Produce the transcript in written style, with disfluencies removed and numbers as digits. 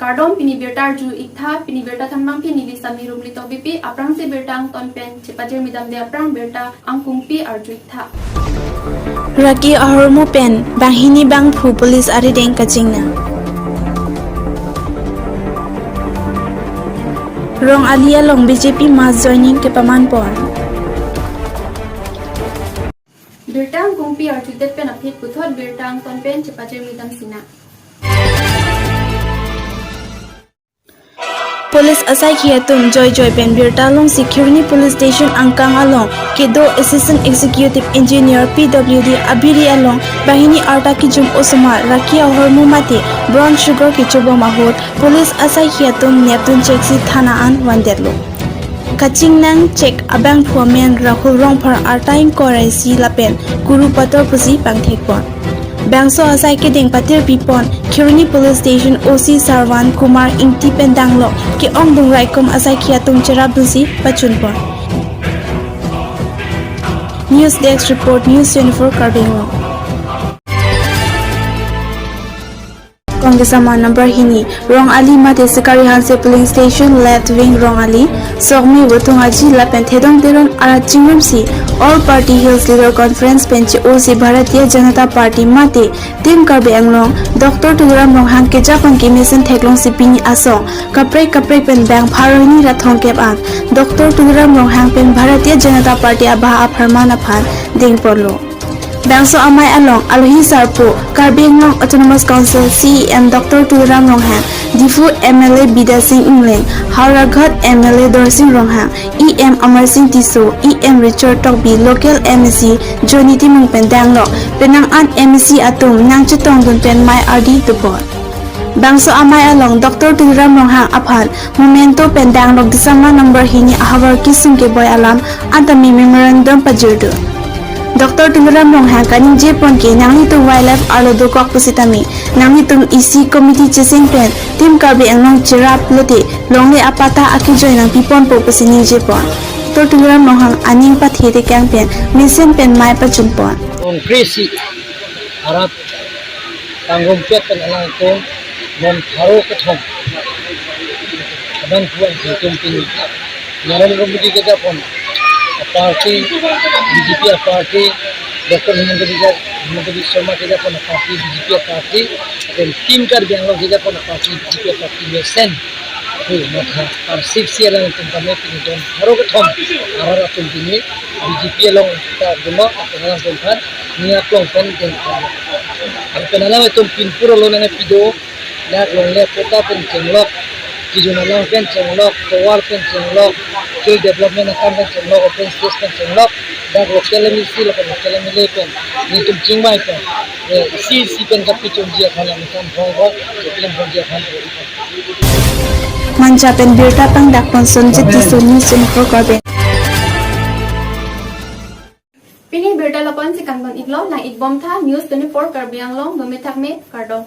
kardom pini bertar ju ikha pini berta thamang pini di samirum lito bipi aprang se bertang ton pen cepajer midam de aprang berta angkungpi arju ikha Raki ahormu pen bahini bang phu police ari deng kachingna Rong alia long BJP mass joining ke paman pon bertang kungpi arju det pen apit puthot bertang ton pen cepajer midam sina Police asai khiatum joy pen birtalong security police station angkang along kedo assistant executive engineer PWD abiri along bahini arta ki jum osma rakia hormu mate brown sugar ki chubo mahot police asai khiatum neptun cheksi thana an wandetlo kaching nang check abang phuamen rahul rongphar artain korai si lapen guru pator pusi pangthekpon Bangso asai ke deng patir pipon Kiruni Police Station OC Sarwan Kumar Ingti Pendanglo ke ong bung raikom asai khiatum chera busi pachunpon News Desk Report News 24 Karbingo Kongesama number hini Rong Ali mate Sekari Hanse Polling Station left wing Rong Ali Sogmi Wutung Aji Lapen Thedong Teron Arachingrum si All Party Hills Leader Conference Bench OC Bharatiya Janata Party mate Tim Karbe Anglong Dr. Turam Ronghan ke Japan ki mission theklong si pini asong kapre pen bang Bharoni rathong kep an Dr. Turam Ronghan pen Bharatiya Janata Party abha apharmana phan ding porlo Bangso amai along Alohi Sarpo Karbe Anglong Autonomous Council CEM Dr. Turam Ronghan Difu MLA Bida Singh Inglen Hauraghat MLA Dorsing Ronghan EM Amar Singh Tiso EM Richard Tokbi Local MEC Jonity Mungpen Danglo Penang An MEC Atum Nang Chitong Dun Pen Mai RD Tupor Bangso amai along Dr. Turam Ronghan Aphan Momento Pendang Lok Disama number hini ahawar kisung ke boy alam antami memorandum pajurdu Dr. Turam Ronghan kaning jepon ke nangni tu wildlife alodo kok pusitami nangni tu isi committee chasing pen tim karbe anglong chirap lote longle apata akijoy nang pipon po pusini jepon Dr. Turam Ronghan aning pa thete kang pen mission pen mai pa chunpon Krisi harap tanggung pet pen alang ko mon tharo kathom aban puan hitum pin Narendra Modi ke japon party BJP party Dr. Himanta Biswa Sarma ke japon party BJP party dan tim kar Bangalore ke japon party BJP party में sen hui maka par 6 year lang tum kami pin don tharo kathom arara tum pin BJP long ta duno apalang tum kan niya klong pen den kan penala tum pin puro lo na pido na long le pota pen chenglok Kijunalang pen chenglok towar pen chenglok skill development akan pen chenglok open space pen chenglok dan local emisi pen ni tum chingbai pen si pen kapi chonjia khana mikan phongwa cheklam phonjia khan Manca pen birta pang dakpon sonjit di sunu sinfo korben pini berta lapon si kanton iglo lang igbom tha news 24 Karbi Anglong gumithak me kardom